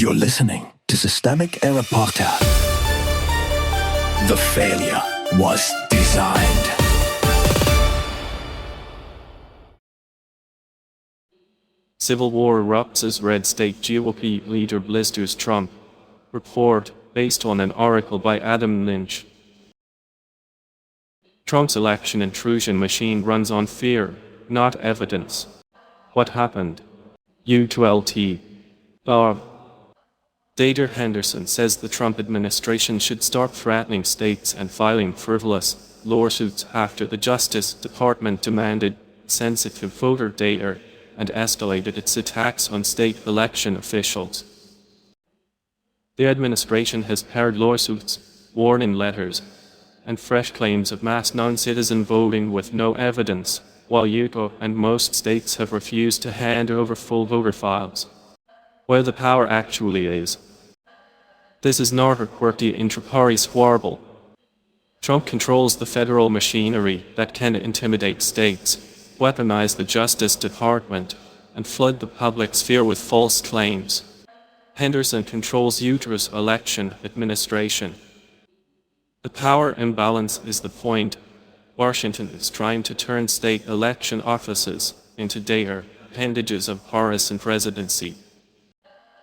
You're listening to Systemic Error Podcast. The failure was designed. Civil war erupts as red state GOP leader blisters Trump. Report, based on an article by Adam Lynch. Trump's election intrusion machine runs on fear, not evidence. What happened? U2LT. Bob. Deidre Henderson says the Trump administration should start threatening states and filing frivolous lawsuits after the Justice Department demanded sensitive voter data and escalated its attacks on state election officials. The administration has paired lawsuits, warning letters, and fresh claims of mass non-citizen voting with no evidence, while Utah and most states have refused to hand over full voter files. Where the power actually is. This is not a quirky intraparty squabble. Trump controls the federal machinery that can intimidate states, weaponize the Justice Department, and flood the public sphere with false claims. Henderson controls Utah's election administration. The power imbalance is the point. Washington is trying to turn state election offices into data appendages of partisan presidency.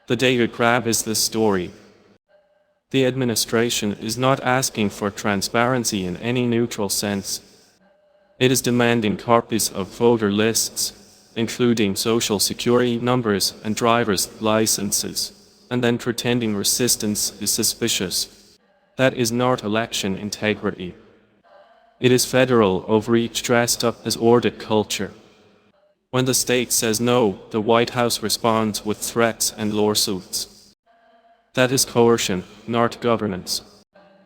The data grab is the story. The administration is not asking for transparency in any neutral sense. It is demanding copies of voter lists, including social security numbers and driver's licenses, and then pretending resistance is suspicious. That is not election integrity. It is federal overreach dressed up as audit culture. When the state says no, the White House responds with threats and lawsuits. That is coercion, not governance.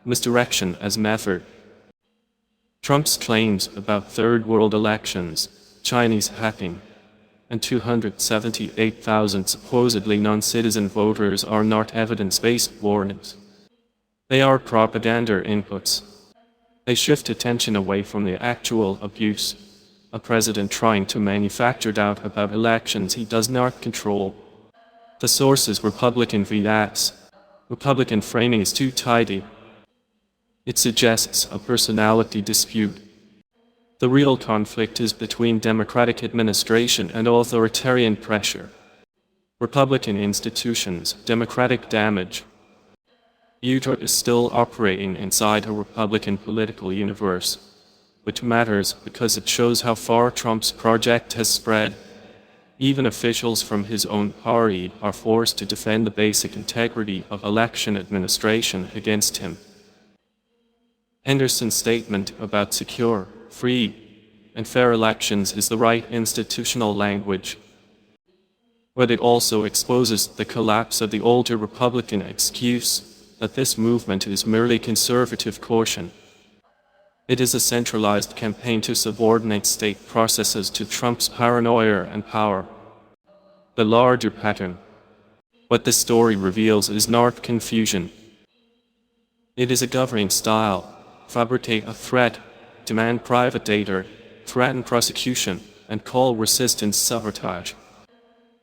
Misdirection as method. Trump's claims about third world elections, Chinese hacking, and 278,000 supposedly non-citizen voters are not evidence-based warnings. They are propaganda inputs. They shift attention away from the actual abuse. A president trying to manufacture doubt about elections he does not control. The source is Republican VAX. Republican framing is too tidy. It suggests a personality dispute. The real conflict is between Democratic administration and authoritarian pressure. Republican institutions, Democratic damage. Utah is still operating inside a Republican political universe, which matters because it shows how far Trump's project has spread. Even officials from his own party are forced to defend the basic integrity of election administration against him. Henderson's statement about secure, free, and fair elections is the right institutional language. But it also exposes the collapse of the older Republican excuse that this movement is merely conservative caution. It is a centralized campaign to subordinate state processes to Trump's paranoia and power. The larger pattern. What this story reveals is not confusion. It is a governing style. Fabricate a threat, demand private data, threaten prosecution, and call resistance sabotage.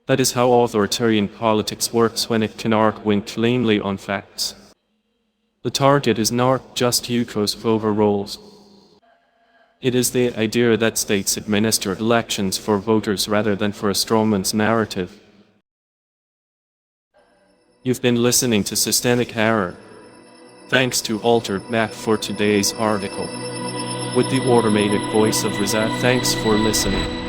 That is how authoritarian politics works when it can win cleanly on facts. The target is not just Utah's voter rolls. It is the idea that states administer elections for voters rather than for a strawman's narrative. You've been listening to Systemic Error. Thanks to Altered Map for today's article. With the automated voice of Rizat, thanks for listening.